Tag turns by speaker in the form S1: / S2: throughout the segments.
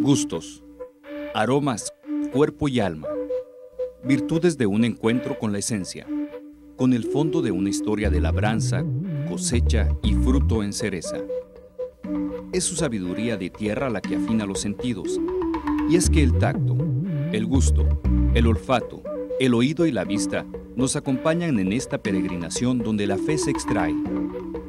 S1: Gustos, aromas, cuerpo y alma, virtudes de un encuentro con la esencia, con el fondo de una historia de labranza, cosecha y fruto en cereza. Es su sabiduría de tierra la que afina los sentidos, y es que el tacto, el gusto, el olfato, el oído y la vista nos acompañan en esta peregrinación donde la fe se extrae,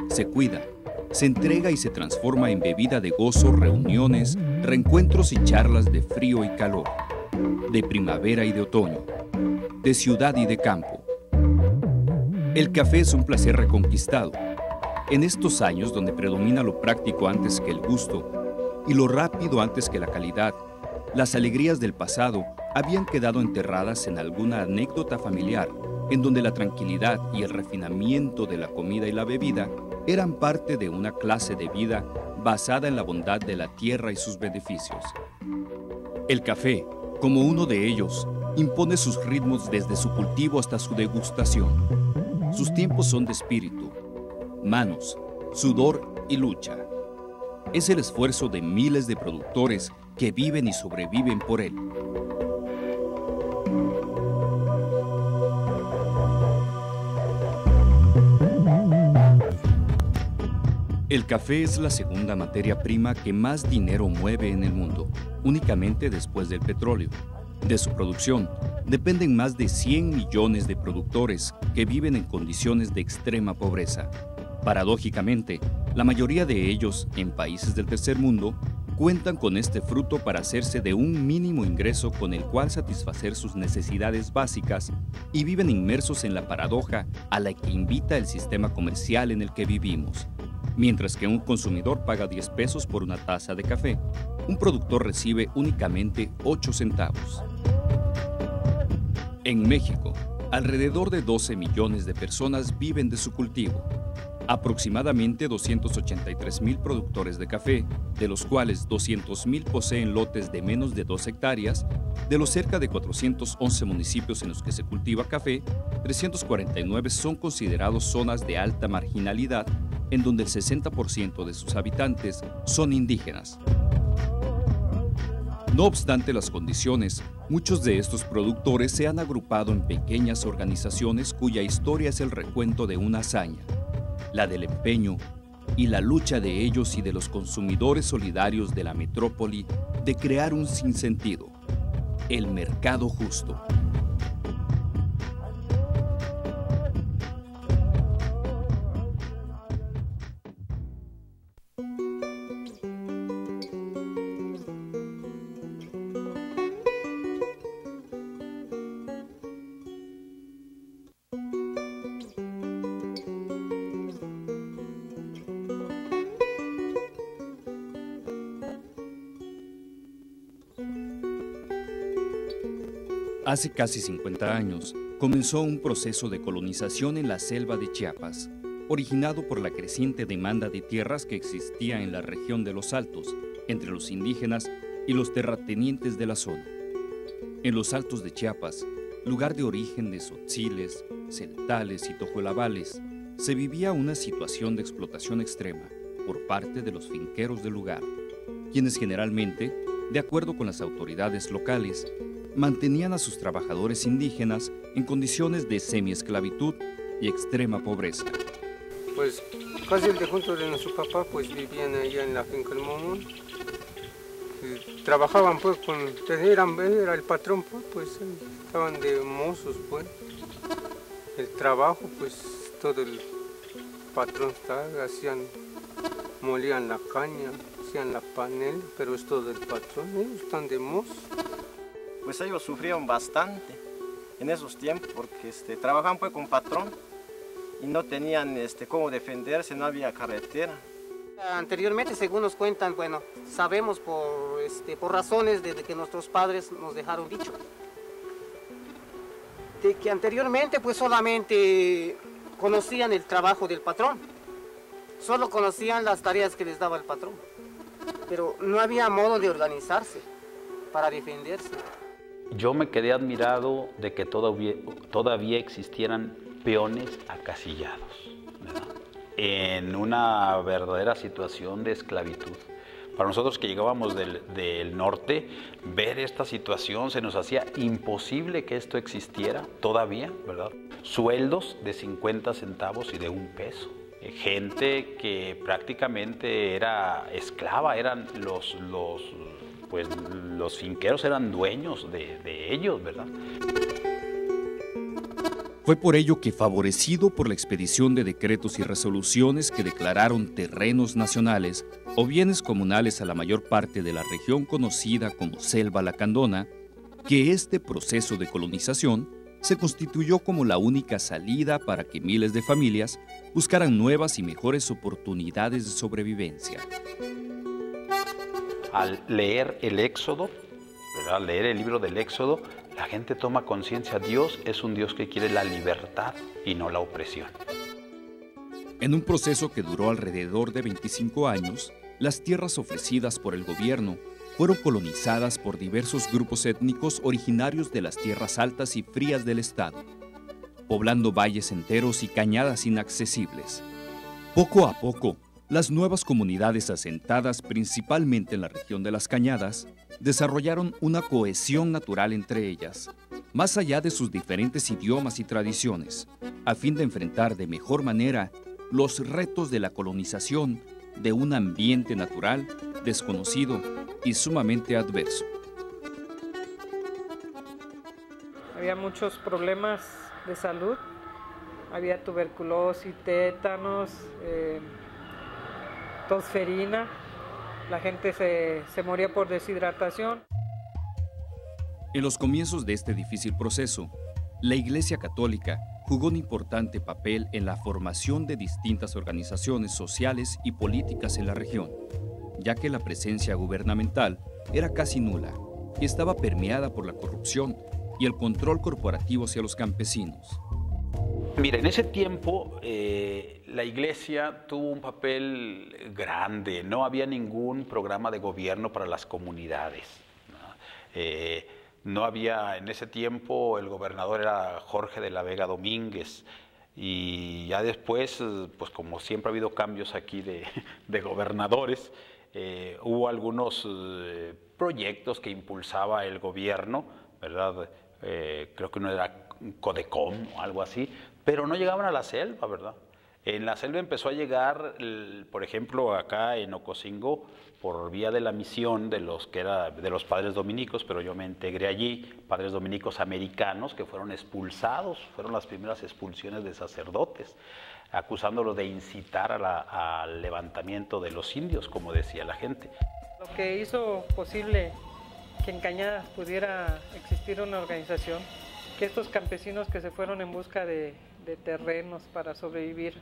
S1: se cuida, se entrega y se transforma en bebida de gozo, reuniones, reencuentros y charlas de frío y calor, de primavera y de otoño, de ciudad y de campo. El café es un placer reconquistado. En estos años donde predomina lo práctico antes que el gusto y lo rápido antes que la calidad, las alegrías del pasado habían quedado enterradas en alguna anécdota familiar en donde la tranquilidad y el refinamiento de la comida y la bebida eran parte de una clase de vida basada en la bondad de la tierra y sus beneficios. El café, como uno de ellos, impone sus ritmos desde su cultivo hasta su degustación. Sus tiempos son de espíritu, manos, sudor y lucha. Es el esfuerzo de miles de productores que viven y sobreviven por él. El café es la segunda materia prima que más dinero mueve en el mundo, únicamente después del petróleo. De su producción dependen más de 100 millones de productores que viven en condiciones de extrema pobreza. Paradójicamente, la mayoría de ellos, en países del tercer mundo, cuentan con este fruto para hacerse de un mínimo ingreso con el cual satisfacer sus necesidades básicas y viven inmersos en la paradoja a la que invita el sistema comercial en el que vivimos. Mientras que un consumidor paga 10 pesos por una taza de café, un productor recibe únicamente 8 centavos. En México, alrededor de 12 millones de personas viven de su cultivo. Aproximadamente 283,000 productores de café, de los cuales 200,000 poseen lotes de menos de 2 hectáreas, de los cerca de 411 municipios en los que se cultiva café, 349 son considerados zonas de alta marginalidad, en donde el 60% de sus habitantes son indígenas. No obstante las condiciones, muchos de estos productores se han agrupado en pequeñas organizaciones cuya historia es el recuento de una hazaña, la del empeño y la lucha de ellos y de los consumidores solidarios de la metrópoli de crear un sinsentido, el mercado justo. Hace casi 50 años, comenzó un proceso de colonización en la selva de Chiapas, originado por la creciente demanda de tierras que existía en la región de los Altos, entre los indígenas y los terratenientes de la zona. En los Altos de Chiapas, lugar de origen de tzotziles, celtales y tojolabales, se vivía una situación de explotación extrema por parte de los finqueros del lugar, quienes generalmente, de acuerdo con las autoridades locales, mantenían a sus trabajadores indígenas en condiciones de semiesclavitud y extrema pobreza.
S2: Pues casi el de junto de nuestro papá pues vivían allá en la finca del Momón. Trabajaban pues era el patrón pues estaban de mozos pues. El trabajo pues todo el patrón molían la caña, hacían la panela, pero es todo el patrón, ellos están de mozos.
S3: Pues ellos sufrieron bastante en esos tiempos porque trabajaban pues con patrón y no tenían cómo defenderse, no había carretera.
S4: Anteriormente, según nos cuentan, bueno, sabemos por razones de que nuestros padres nos dejaron dicho, de que anteriormente pues solamente conocían el trabajo del patrón, solo conocían las tareas que les daba el patrón, pero no había modo de organizarse para defenderse.
S5: Yo me quedé admirado de que todavía existieran peones acasillados, ¿verdad? En una verdadera situación de esclavitud, Para nosotros que llegábamos del norte, ver esta situación se nos hacía imposible que esto existiera todavía, ¿verdad? Sueldos de 50 centavos y de 1 peso. Gente que prácticamente era esclava, eran los finqueros eran dueños de ellos, ¿verdad?
S1: Fue por ello que, favorecido por la expedición de decretos y resoluciones que declararon terrenos nacionales o bienes comunales a la mayor parte de la región conocida como Selva Lacandona, que este proceso de colonización se constituyó como la única salida para que miles de familias buscaran nuevas y mejores oportunidades de sobrevivencia.
S5: Al leer el Éxodo, ¿verdad? Al leer el libro del Éxodo, la gente toma conciencia. Dios es un Dios que quiere la libertad y no la opresión.
S1: En un proceso que duró alrededor de 25 años, las tierras ofrecidas por el gobierno fueron colonizadas por diversos grupos étnicos originarios de las tierras altas y frías del estado, poblando valles enteros y cañadas inaccesibles. Poco a poco, las nuevas comunidades asentadas principalmente en la región de las cañadas desarrollaron una cohesión natural entre ellas, más allá de sus diferentes idiomas y tradiciones, a fin de enfrentar de mejor manera los retos de la colonización de un ambiente natural, desconocido y sumamente adverso.
S6: Había muchos problemas de salud, había tuberculosis, tétanos, tosferina, la gente se moría por deshidratación.
S1: En los comienzos de este difícil proceso, la Iglesia Católica jugó un importante papel en la formación de distintas organizaciones sociales y políticas en la región, ya que la presencia gubernamental era casi nula y estaba permeada por la corrupción y el control corporativo hacia los campesinos.
S5: Mira, en ese tiempo la iglesia tuvo un papel grande, no había ningún programa de gobierno para las comunidades, ¿no? No había, en ese tiempo el gobernador era Jorge de la Vega Domínguez, y ya después, pues como siempre ha habido cambios aquí de gobernadores, hubo algunos proyectos que impulsaba el gobierno, ¿verdad? Creo que uno era Codecom o algo así, pero no llegaban a la selva, ¿verdad? En la selva empezó a llegar, por ejemplo, acá en Ocosingo, por vía de la misión de los padres dominicos, pero yo me integré allí, padres dominicos americanos que fueron expulsados, fueron las primeras expulsiones de sacerdotes, acusándolos de incitar al levantamiento de los indios, como decía la gente.
S6: Lo que hizo posible que en Cañadas pudiera existir una organización, que estos campesinos que se fueron en busca de terrenos para sobrevivir,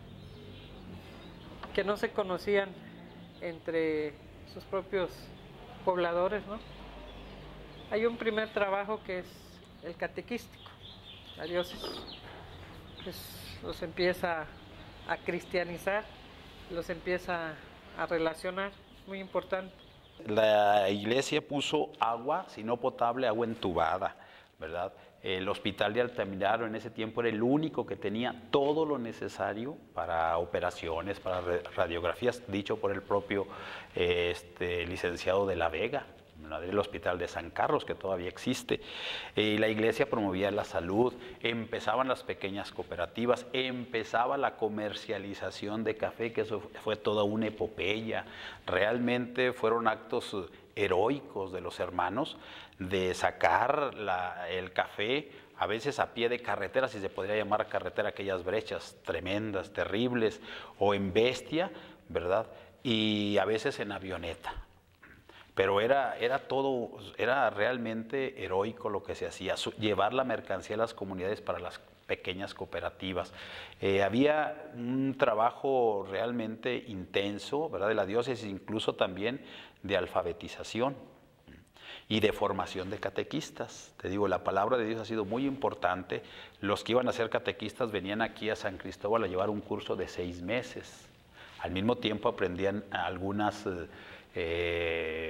S6: que no se conocían entre sus propios pobladores, ¿no? Hay un primer trabajo que es el catequístico, la diócesis. Pues los empieza a cristianizar, los empieza a relacionar, muy importante.
S5: La iglesia puso agua, si no potable, agua entubada, ¿verdad? El hospital de Altamirano en ese tiempo era el único que tenía todo lo necesario para operaciones, para radiografías, dicho por el propio licenciado de la Vega, el hospital de San Carlos, que todavía existe. La iglesia promovía la salud, empezaban las pequeñas cooperativas, empezaba la comercialización de café, que eso fue toda una epopeya. Realmente fueron actos heroicos de los hermanos de sacar el café, a veces a pie de carretera, si se podría llamar carretera, aquellas brechas tremendas, terribles, o en bestia, ¿verdad? Y a veces en avioneta. Pero era realmente heroico lo que se hacía, llevar la mercancía a las comunidades para las pequeñas cooperativas. Había un trabajo realmente intenso, ¿verdad?, de la diócesis, incluso también de alfabetización y de formación de catequistas. Te digo, la palabra de Dios ha sido muy importante. Los que iban a ser catequistas venían aquí a San Cristóbal a llevar un curso de 6 meses. Al mismo tiempo aprendían algunas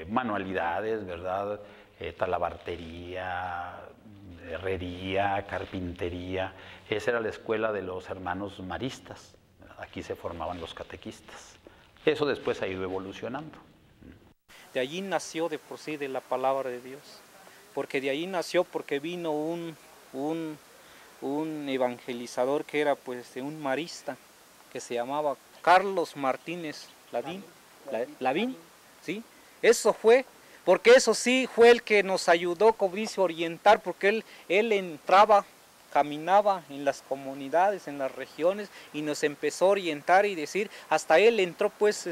S5: manualidades, ¿verdad? Talabartería, herrería, carpintería. Esa era la escuela de los hermanos maristas, ¿verdad? Aquí se formaban los catequistas. Eso después ha ido evolucionando.
S7: de allí nació de por sí de la palabra de Dios, porque de allí nació porque vino un evangelizador que era pues un marista, que se llamaba Carlos Martínez Lavín, ¿sí? Eso fue, porque eso sí fue el que nos ayudó, como dice, a orientar, porque él entraba, caminaba en las comunidades, en las regiones, y nos empezó a orientar y decir, hasta él entró pues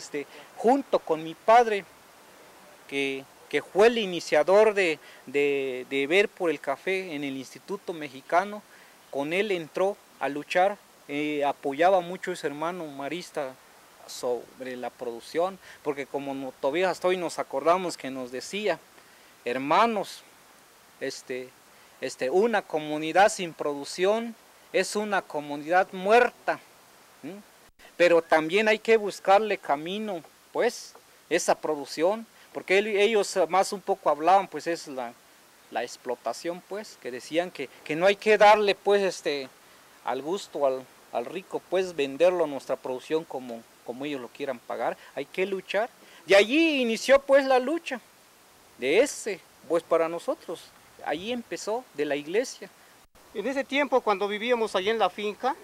S7: junto con mi padre, que fue el iniciador de ver por el café en el Instituto Mexicano. Con él entró a luchar, apoyaba mucho a ese hermano marista sobre la producción, porque como todavía hasta hoy nos acordamos que nos decía, hermanos, una comunidad sin producción es una comunidad muerta, ¿sí? Pero también hay que buscarle camino, pues, esa producción, porque ellos más un poco hablaban, pues es la explotación, pues, que decían que no hay que darle, pues, al gusto, al rico, pues, venderlo nuestra producción como ellos lo quieran pagar, hay que luchar. Y allí inició, pues, la lucha pues, para nosotros. Allí empezó, de la iglesia.
S4: En ese tiempo, cuando vivíamos allí en la finca,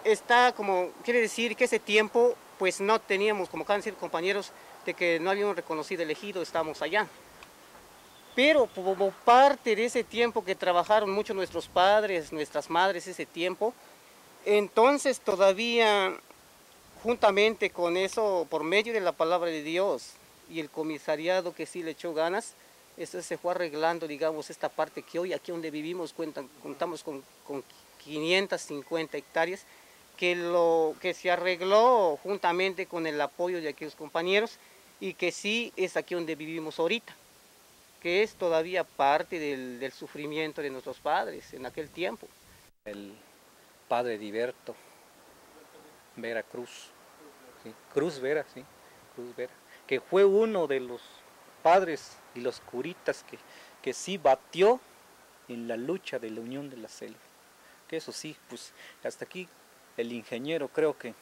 S4: está como, quiere decir que ese tiempo, pues no teníamos, como acaban de decir compañeros, de que no habíamos reconocido el ejido, estábamos allá. Pero como parte de ese tiempo que trabajaron mucho nuestros padres, nuestras madres, ese tiempo, entonces todavía, juntamente con eso, por medio de la palabra de Dios y el comisariado que sí le echó ganas, eso se fue arreglando, digamos, esta parte que hoy aquí donde vivimos contamos con 550 hectáreas, que se arregló juntamente con el apoyo de aquellos compañeros y que sí es aquí donde vivimos ahorita, que es todavía parte del sufrimiento de nuestros padres en aquel tiempo.
S7: El padre Heriberto Vera Cruz, ¿sí? Cruz Vera, que fue uno de los padres y los curitas que sí batió en la lucha de la Unión de la Selva. Que eso sí, pues hasta aquí el ingeniero creo que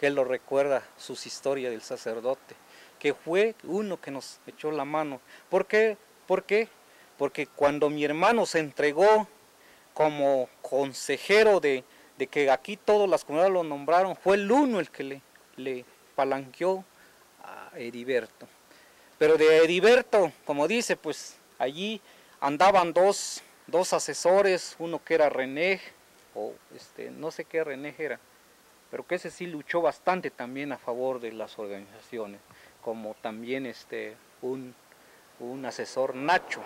S7: él lo recuerda, sus historias del sacerdote, que fue uno que nos echó la mano. ¿Por qué? Porque cuando mi hermano se entregó como consejero de que aquí todas las comunidades lo nombraron, fue el uno el que le palanqueó a Heriberto. Pero de Heriberto, como dice, pues allí andaban dos asesores, uno que era René, o no sé qué René era, pero que ese sí luchó bastante también a favor de las organizaciones, como también un asesor Nacho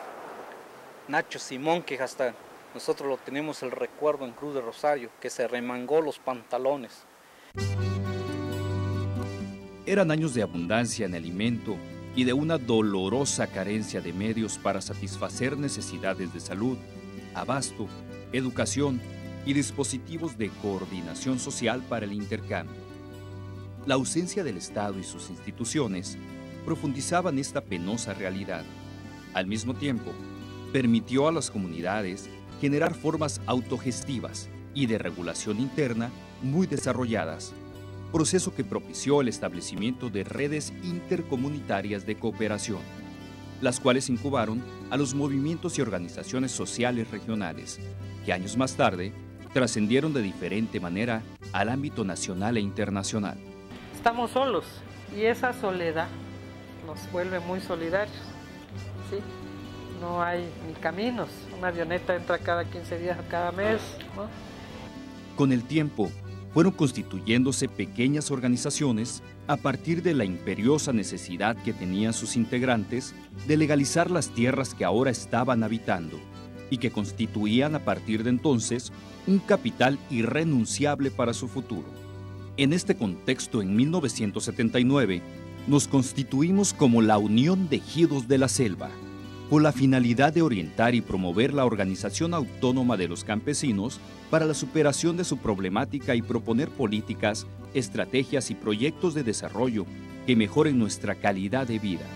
S7: Simón, que hasta nosotros lo tenemos el recuerdo en Cruz de Rosario, que se remangó los pantalones.
S1: Eran años de abundancia en alimento y de una dolorosa carencia de medios para satisfacer necesidades de salud, abasto, educación y dispositivos de coordinación social para el intercambio. La ausencia del Estado y sus instituciones profundizaban esta penosa realidad. Al mismo tiempo, permitió a las comunidades generar formas autogestivas y de regulación interna muy desarrolladas, proceso que propició el establecimiento de redes intercomunitarias de cooperación, las cuales incubaron a los movimientos y organizaciones sociales regionales, que años más tarde trascendieron de diferente manera al ámbito nacional e internacional.
S6: Estamos solos y esa soledad nos vuelve muy solidarios, ¿sí? No hay ni caminos, una avioneta entra cada 15 días o cada mes, ¿no?
S1: Con el tiempo, fueron constituyéndose pequeñas organizaciones a partir de la imperiosa necesidad que tenían sus integrantes de legalizar las tierras que ahora estaban habitando y que constituían a partir de entonces un capital irrenunciable para su futuro. En este contexto, en 1979, nos constituimos como la Unión de Ejidos de la Selva, con la finalidad de orientar y promover la organización autónoma de los campesinos para la superación de su problemática y proponer políticas, estrategias y proyectos de desarrollo que mejoren nuestra calidad de vida.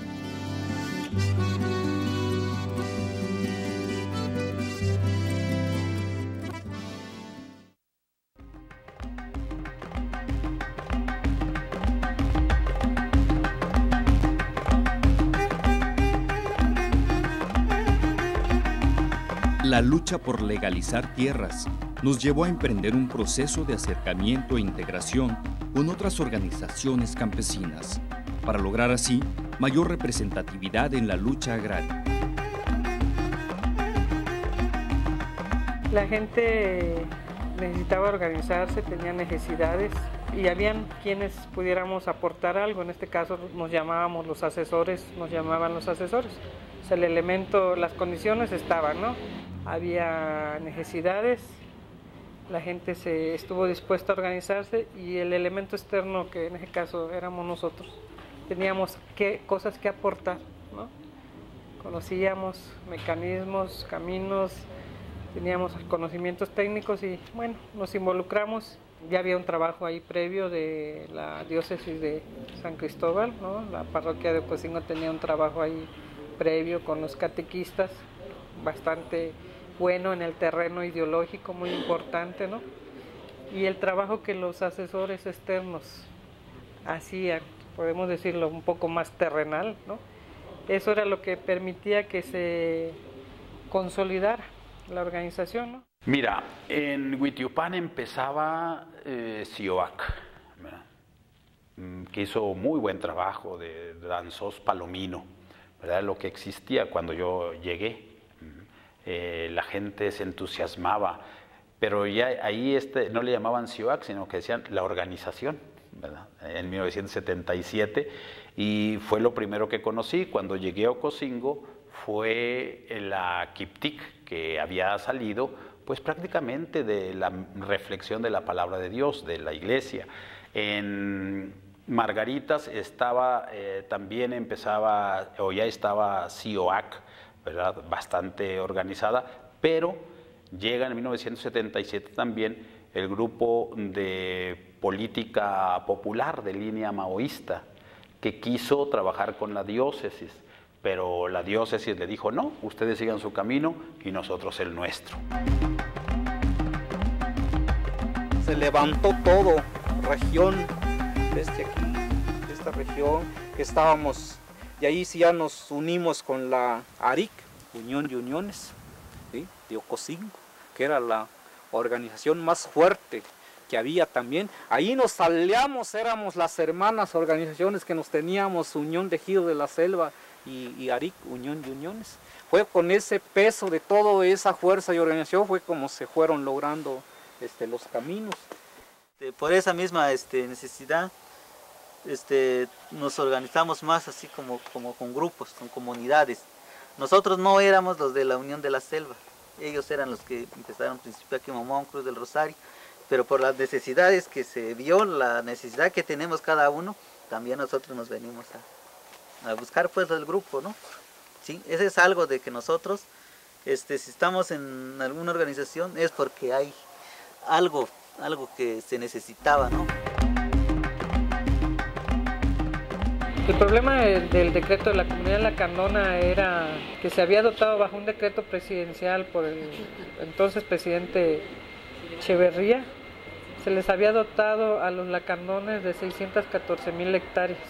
S1: La lucha por legalizar tierras nos llevó a emprender un proceso de acercamiento e integración con otras organizaciones campesinas, para lograr así mayor representatividad en la lucha agraria.
S6: La gente necesitaba organizarse, tenía necesidades y habían quienes pudiéramos aportar algo. En este caso nos llamábamos los asesores, nos llamaban los asesores. O sea, el elemento, las condiciones estaban, ¿no? Había necesidades, la gente estuvo dispuesta a organizarse y el elemento externo, que en ese caso éramos nosotros, teníamos cosas que aportar, ¿no? Conocíamos mecanismos, caminos, teníamos conocimientos técnicos y bueno, nos involucramos. Ya había un trabajo ahí previo de la diócesis de San Cristóbal, ¿no? La parroquia de Ocosingo tenía un trabajo ahí previo con los catequistas, bastante bueno en el terreno ideológico, muy importante, ¿no? Y el trabajo que los asesores externos hacían, podemos decirlo un poco más terrenal, ¿no? Eso era lo que permitía que se consolidara la organización, ¿no?
S5: Mira, en Huitiupán empezaba CIOAC, que hizo muy buen trabajo de Danzós Palomino, ¿verdad? Lo que existía cuando yo llegué. La gente se entusiasmaba, pero ya ahí no le llamaban CIOAC, sino que decían la organización, ¿verdad? En 1977, y fue lo primero que conocí. Cuando llegué a Ocosingo fue la Kiptik, que había salido pues prácticamente de la reflexión de la palabra de Dios, de la iglesia. En Margaritas también empezaba, o ya estaba CIOAC, ¿verdad? Bastante organizada, pero llega en 1977 también el grupo de política popular de línea maoísta, que quiso trabajar con la diócesis, pero la diócesis le dijo, no, ustedes sigan su camino y nosotros el nuestro.
S7: Se levantó todo, región, desde aquí, esta región que estábamos. Y ahí sí ya nos unimos con la ARIC, Unión de Uniones, ¿sí? De Ocosingo, que era la organización más fuerte que había también. Ahí nos aliamos, éramos las hermanas organizaciones que nos teníamos, Unión de Ejidos de la Selva y ARIC, Unión de Uniones. Fue con ese peso de toda esa fuerza y organización, fue como se fueron logrando los caminos.
S8: Por esa misma necesidad, nos organizamos más así como con grupos, con comunidades. Nosotros no éramos los de la Unión de la Selva, ellos eran los que empezaron al principio aquí en Momón, Cruz del Rosario, pero por las necesidades que se vio, la necesidad que tenemos cada uno, también nosotros nos venimos a buscar pues el grupo, ¿no? ¿Sí? Ese es algo de que nosotros, si estamos en alguna organización es porque hay algo que se necesitaba, ¿no?
S6: El problema del decreto de la Comunidad de La Candona era que se había dotado bajo un decreto presidencial por el entonces presidente Echeverría, se les había dotado a los lacandones de 614,000 hectáreas.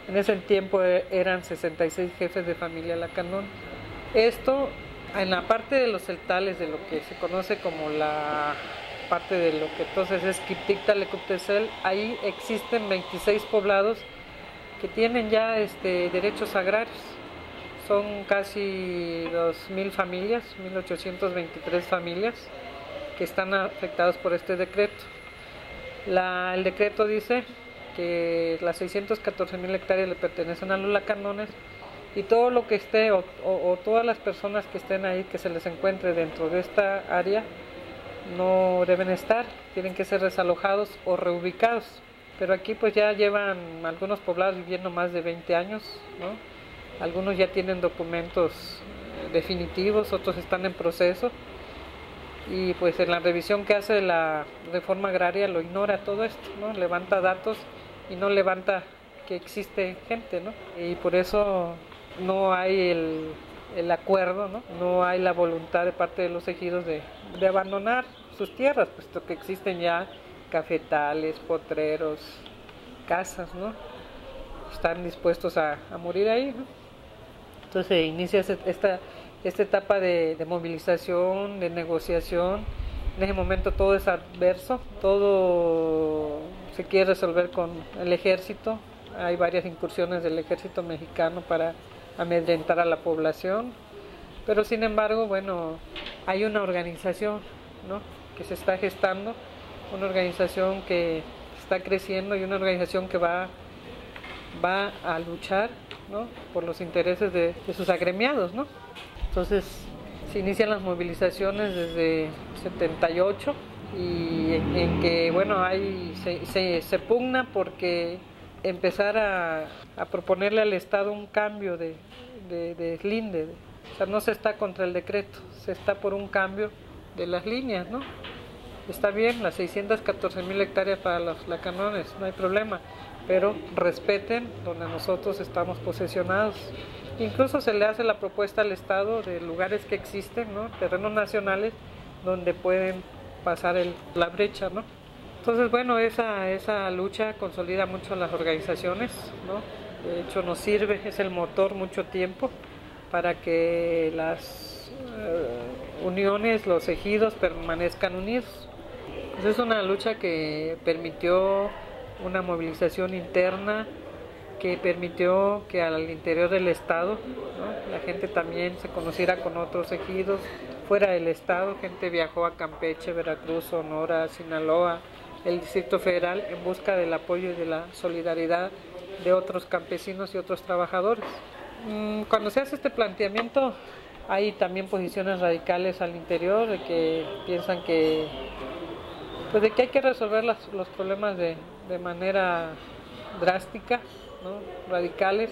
S6: En ese tiempo eran 66 jefes de familia lacandón. Esto en la parte de los celtales, de lo que se conoce como la parte de lo que entonces es Kiptik-Talecuptecel, ahí existen 26 poblados que tienen ya derechos agrarios. Son casi 2,000 familias, 1,823 familias que están afectadas por este decreto. El decreto dice que las 614,000 hectáreas le pertenecen a los lacandones y todo lo que esté o todas las personas que estén ahí, que se les encuentre dentro de esta área, no deben estar, tienen que ser desalojados o reubicados. Pero aquí pues ya llevan algunos poblados viviendo más de 20 años, ¿no? Algunos ya tienen documentos definitivos, otros están en proceso. Y pues en la revisión que hace la reforma agraria lo ignora todo esto, ¿no? Levanta datos y no levanta que existe gente, ¿no? Y por eso no hay el acuerdo, ¿no? No hay la voluntad de parte de los ejidos de abandonar sus tierras, puesto que existen ya cafetales, potreros, casas, ¿no? Están dispuestos a morir ahí, ¿no? Entonces inicia esta etapa de movilización, de negociación. En ese momento todo es adverso, todo se quiere resolver con el ejército. Hay varias incursiones del ejército mexicano para amedrentar a la población, pero sin embargo, bueno, hay una organización, ¿no?, que se está gestando, una organización que está creciendo y una organización que va a luchar, ¿no?, por los intereses de sus agremiados, ¿no? Entonces se inician las movilizaciones desde 78 y en que, bueno, se pugna porque empezar a proponerle al Estado un cambio de deslinde. O sea, no se está contra el decreto, se está por un cambio de las líneas, ¿no? Está bien, las 614,000 hectáreas para los lacanones, no hay problema, pero respeten donde nosotros estamos posesionados. Incluso se le hace la propuesta al Estado de lugares que existen, ¿no?, terrenos nacionales donde pueden pasar la brecha, ¿no? Entonces, bueno, esa lucha consolida mucho a las organizaciones, ¿no? De hecho, nos sirve, es el motor mucho tiempo para que las uniones, los ejidos permanezcan unidos. Pues es una lucha que permitió una movilización interna, que permitió que al interior del Estado, ¿no?, la gente también se conociera con otros ejidos. Fuera del Estado, gente viajó a Campeche, Veracruz, Sonora, Sinaloa, el Distrito Federal, en busca del apoyo y de la solidaridad de otros campesinos y otros trabajadores. Cuando se hace este planteamiento, hay también posiciones radicales al interior de que piensan que, pues, de que hay que resolver los problemas de manera drástica, ¿no?, radicales,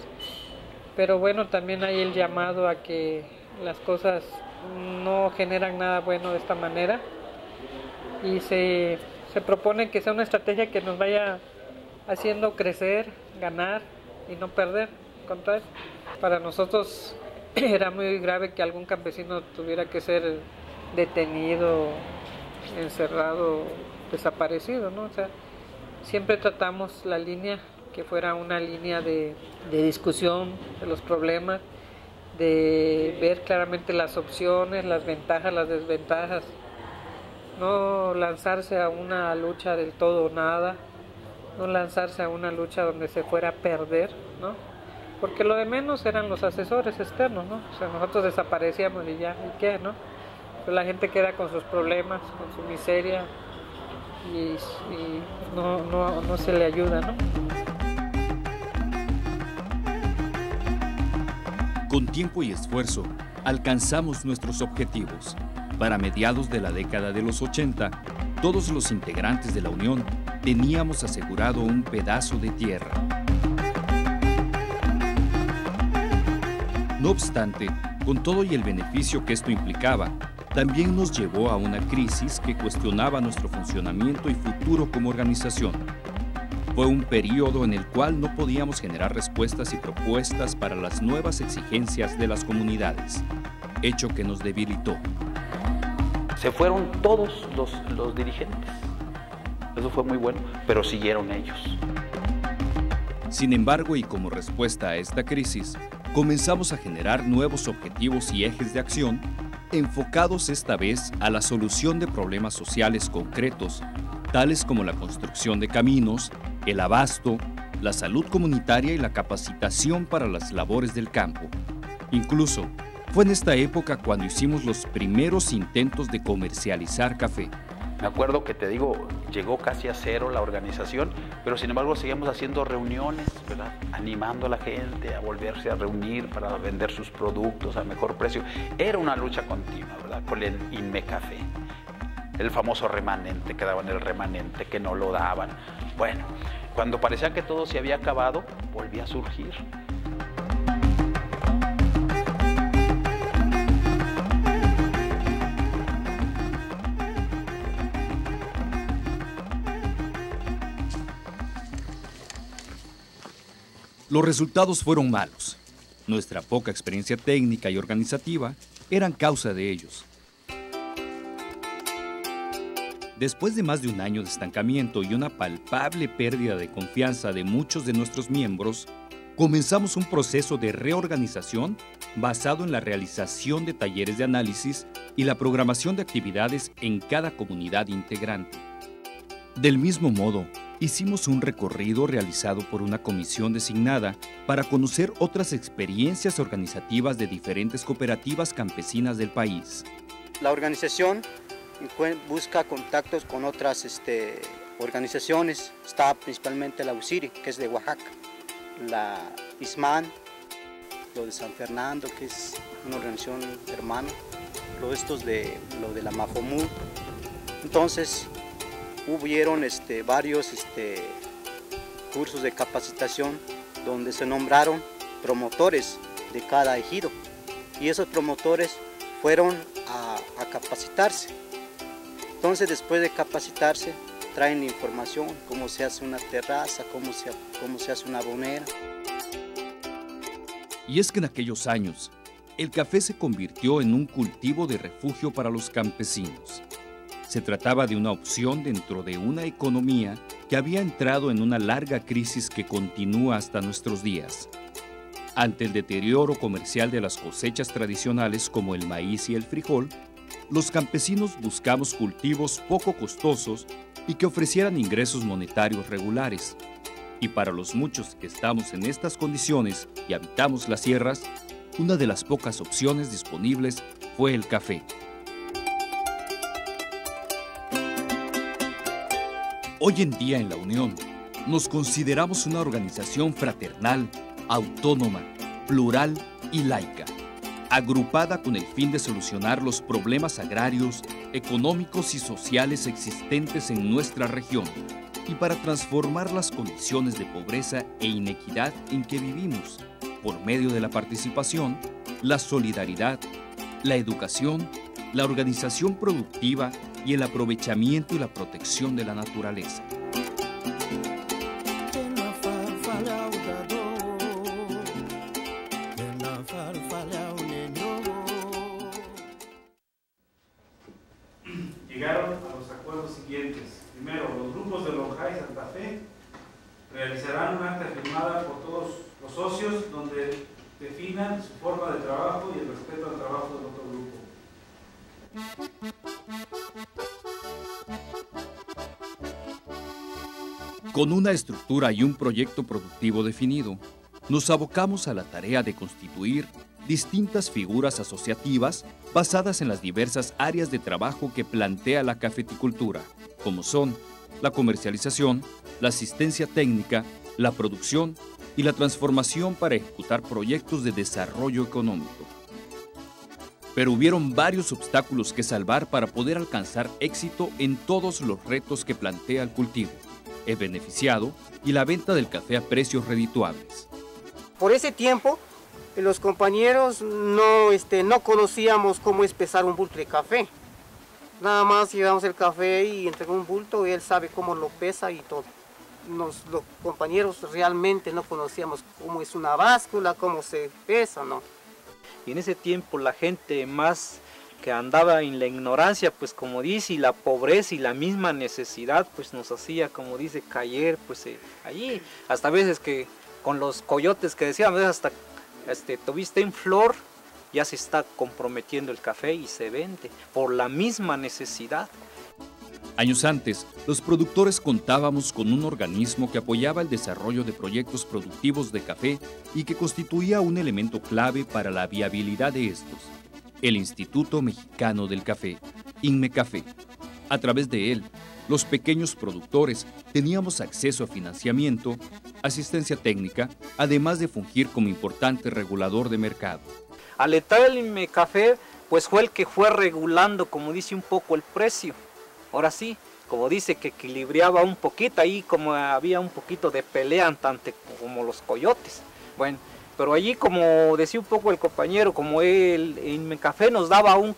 S6: pero bueno, también hay el llamado a que las cosas no generan nada bueno de esta manera y se propone que sea una estrategia que nos vaya haciendo crecer, ganar y no perder. Contrario, para nosotros era muy grave que algún campesino tuviera que ser detenido, encerrado, desaparecido, ¿no? O sea, siempre tratamos la línea que fuera una línea de discusión de los problemas, de ver claramente las opciones, las ventajas, las desventajas, no lanzarse a una lucha del todo o nada, no lanzarse a una lucha donde se fuera a perder, ¿no? Porque lo de menos eran los asesores externos, ¿no? O sea, nosotros desaparecíamos y ya, ¿y qué, no? Pero la gente queda con sus problemas, con su miseria y no se le ayuda, ¿no?
S1: Con tiempo y esfuerzo, alcanzamos nuestros objetivos. Para mediados de la década de los 80, todos los integrantes de la Unión teníamos asegurado un pedazo de tierra. No obstante, con todo y el beneficio que esto implicaba, también nos llevó a una crisis que cuestionaba nuestro funcionamiento y futuro como organización. Fue un periodo en el cual no podíamos generar respuestas y propuestas para las nuevas exigencias de las comunidades, hecho que nos debilitó.
S5: Se fueron todos los dirigentes. Eso fue muy bueno, pero siguieron ellos.
S1: Sin embargo, y como respuesta a esta crisis, comenzamos a generar nuevos objetivos y ejes de acción enfocados esta vez a la solución de problemas sociales concretos, tales como la construcción de caminos, el abasto, la salud comunitaria y la capacitación para las labores del campo. Incluso, fue en esta época cuando hicimos los primeros intentos de comercializar café.
S5: Me acuerdo que, te digo, llegó casi a cero la organización, pero sin embargo seguíamos haciendo reuniones, ¿verdad?, animando a la gente a volverse a reunir para vender sus productos a mejor precio. Era una lucha continua, ¿verdad?, con el Inmecafé. El famoso remanente, que daban el remanente, que no lo daban. Bueno, cuando parecía que todo se había acabado, volvía a surgir.
S1: Los resultados fueron malos. Nuestra poca experiencia técnica y organizativa eran causa de ellos. Después de más de un año de estancamiento y una palpable pérdida de confianza de muchos de nuestros miembros, comenzamos un proceso de reorganización basado en la realización de talleres de análisis y la programación de actividades en cada comunidad integrante. Del mismo modo, hicimos un recorrido realizado por una comisión designada para conocer otras experiencias organizativas de diferentes cooperativas campesinas del país.
S9: La organización busca contactos con otras organizaciones. Está principalmente la UCIRI, que es de Oaxaca, la ISMAN, lo de San Fernando, que es una organización hermana, lo de la MAFOMU. Entonces, hubieron varios cursos de capacitación donde se nombraron promotores de cada ejido, y esos promotores fueron a capacitarse. Entonces, después de capacitarse, traen información, cómo se hace una terraza, cómo se hace una abonera.
S1: Y es que en aquellos años, el café se convirtió en un cultivo de refugio para los campesinos. Se trataba de una opción dentro de una economía que había entrado en una larga crisis que continúa hasta nuestros días. Ante el deterioro comercial de las cosechas tradicionales como el maíz y el frijol, los campesinos buscamos cultivos poco costosos y que ofrecieran ingresos monetarios regulares. Y para los muchos que estamos en estas condiciones y habitamos las sierras, una de las pocas opciones disponibles fue el café. Hoy en día en la Unión, nos consideramos una organización fraternal, autónoma, plural y laica, agrupada con el fin de solucionar los problemas agrarios, económicos y sociales existentes en nuestra región y para transformar las condiciones de pobreza e inequidad en que vivimos por medio de la participación, la solidaridad, la educación, la organización productiva y el aprovechamiento y la protección de la naturaleza.
S10: Llegaron a los acuerdos siguientes. Primero, los grupos de Lonja y Santa Fe realizarán una acta firmada por todos los socios donde definan su forma de trabajo y el respeto al trabajo del otro grupo.
S1: Con una estructura y un proyecto productivo definido, nos abocamos a la tarea de constituir distintas figuras asociativas basadas en las diversas áreas de trabajo que plantea la cafeticultura, como son la comercialización, la asistencia técnica, la producción y la transformación para ejecutar proyectos de desarrollo económico. Pero hubieron varios obstáculos que salvar para poder alcanzar éxito en todos los retos que plantea el cultivo, el beneficiado y la venta del café a precios redituables.
S4: Por ese tiempo, los compañeros no conocíamos cómo es pesar un bulto de café. Nada más llevamos el café y entregó un bulto y él sabe cómo lo pesa y todo. Los compañeros realmente no conocíamos cómo es una báscula, cómo se pesa, ¿no?
S7: Y en ese tiempo la gente más que andaba en la ignorancia, pues como dice, y la pobreza y la misma necesidad, pues nos hacía, como dice, caer, pues allí, hasta a veces que con los coyotes que decían, hasta tuviste en flor, ya se está comprometiendo el café y se vende, por la misma necesidad.
S1: Años antes, los productores contábamos con un organismo que apoyaba el desarrollo de proyectos productivos de café y que constituía un elemento clave para la viabilidad de estos, el Instituto Mexicano del Café, INMECAFE. A través de él, los pequeños productores teníamos acceso a financiamiento, asistencia técnica, además de fungir como importante regulador de mercado.
S7: Al entrar el INMECAFE, pues fue el que fue regulando, como dice, un poco el precio. Ahora sí, como dice, que equilibraba un poquito, ahí como había un poquito de pelea tanto como los coyotes. Bueno, pero allí, como decía un poco el compañero, como el INMECAFE nos daba un